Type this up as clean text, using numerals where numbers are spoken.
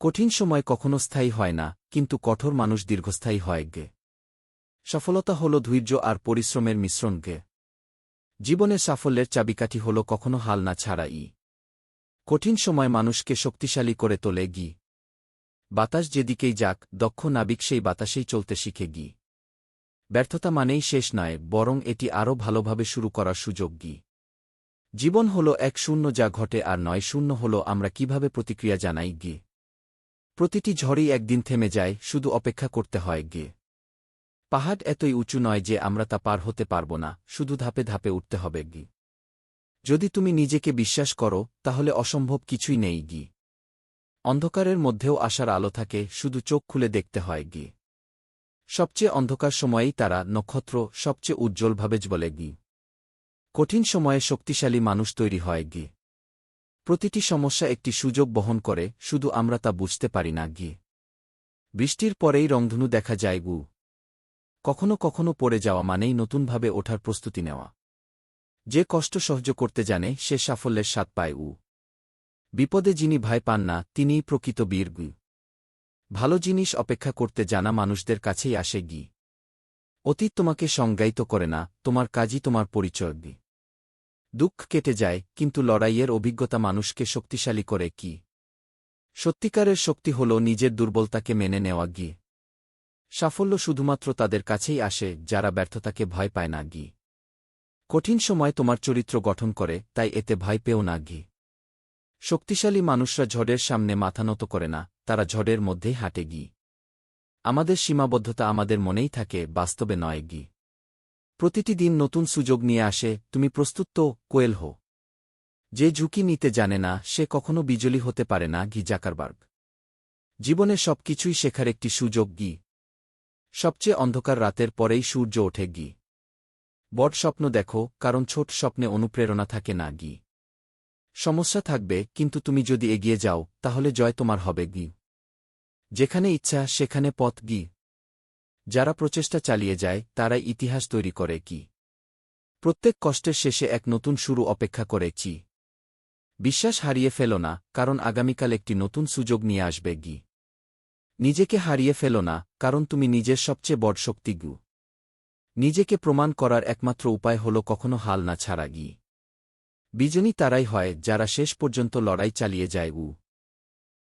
কঠিন সময় কখনো স্থায়ী হয় না, কিন্তু কঠোর মানুষ দীর্ঘস্থায়ী হয় গে। সফলতা হল ধৈর্য আর পরিশ্রমের মিশ্রণ গে। জীবনের সাফল্যের চাবিকাঠি হল কখনো হাল না ছাড়া কঠিন সময় মানুষকে শক্তিশালী করে তোলে গি। বাতাস যেদিকেই যাক, দক্ষ নাবিক সেই বাতাসেই চলতে শিখে গি। ব্যর্থতা মানেই শেষ নয়, বরং এটি আরও ভালোভাবে শুরু করার সুযোগ গি। জীবন হল এক শূন্য যা ঘটে, আর নয় শূন্য হল আমরা কিভাবে প্রতিক্রিয়া জানাই গি। প্রতিটি ঝড়ই একদিন থেমে যায়, শুধু অপেক্ষা করতে হয় গে। পাহাড় এতই উঁচু নয় যে আমরা তা পার হতে পারব না, শুধু ধাপে ধাপে উঠতে হবে গি। যদি তুমি নিজেকে বিশ্বাস করো, তাহলে অসম্ভব কিছুই নেই গি। অন্ধকারের মধ্যেও আশার আলো থাকে, শুধু চোখ খুলে দেখতে হয় গি। সবচেয়ে অন্ধকার সময়েই তারা, নক্ষত্র সবচেয়ে উজ্জ্বলভাবে জ্বলে গি। কঠিন সময়ে শক্তিশালী মানুষ তৈরি হয় গি। প্রতিটি সমস্যা একটি সুযোগ বহন করে, শুধু আমরা তা বুঝতে পারি না গি। বৃষ্টির পরেই রংধনু দেখা যায় গু। কখনো কখনো পড়ে যাওয়া মানেই নতুনভাবে ওঠার প্রস্তুতি নেওয়া। যে কষ্ট সহ্য করতে জানে সে সাফল্যের স্বাদ পায়। বিপদে যিনি ভয় পান না, তিনিই প্রকৃত বীর গি। ভালো জিনিস অপেক্ষা করতে জানা মানুষদের কাছেই আসে গি। অতীত তোমাকে সংজ্ঞায়িত করে না, তোমার কাজই তোমার পরিচয় গি। দুঃখ কেটে যায়, কিন্তু লড়াইয়ের অভিজ্ঞতা মানুষকে শক্তিশালী করে কি। সত্যিকারের শক্তি হল নিজের দুর্বলতাকে মেনে নেওয়া গি। সাফল্য শুধুমাত্র তাদের কাছেই আসে যারা ব্যর্থতাকে ভয় পায় না গি। কঠিন সময় তোমার চরিত্র গঠন করে, তাই এতে ভয় পেও না গি। শক্তিশালী মানুষরা ঝড়ের সামনে মাথা নত করে না, তারা ঝড়ের মধ্যেই হাঁটে গি। আমাদের সীমাবদ্ধতা আমাদের মনেই থাকে, বাস্তবে নয় গি। প্রতিটি দিন নতুন সুযোগ নিয়ে আসে, তুমি প্রস্তুত তো, কোয়েল হো। যে ঝুঁকি নিতে জানে না সে কখনো বিজয়ী হতে পারে না গি। জাকারবার্গ। জীবনে সবকিছুই শেখার একটি সুযোগ গি। সবচেয়ে অন্ধকার রাতের পরেই সূর্য ওঠে গি। বড় স্বপ্ন দেখো, কারণ ছোট স্বপ্নে অনুপ্রেরণা থাকে না গি। সমস্যা থাকবে, কিন্তু তুমি যদি এগিয়ে যাও, তাহলে জয় তোমার হবে গি। যেখানে ইচ্ছা সেখানে পথ গি। যারা প্রচেষ্টা চালিয়ে যায় তারাই ইতিহাস তৈরি করে কি। প্রত্যেক কষ্টের শেষে এক নতুন শুরু অপেক্ষা করে চি। বিশ্বাস হারিয়ে ফেলো না, কারণ আগামীকাল একটি নতুন সুযোগ নিয়ে আসবে গি। নিজেকে হারিয়ে ফেলো না, কারণ তুমি নিজের সবচেয়ে বড় শক্তি গু। নিজেকে প্রমাণ করার একমাত্র উপায় হল কখনো হাল না ছাড়া গি। বিজয়ী তারাই হয় যারা শেষ পর্যন্ত লড়াই চালিয়ে যায়।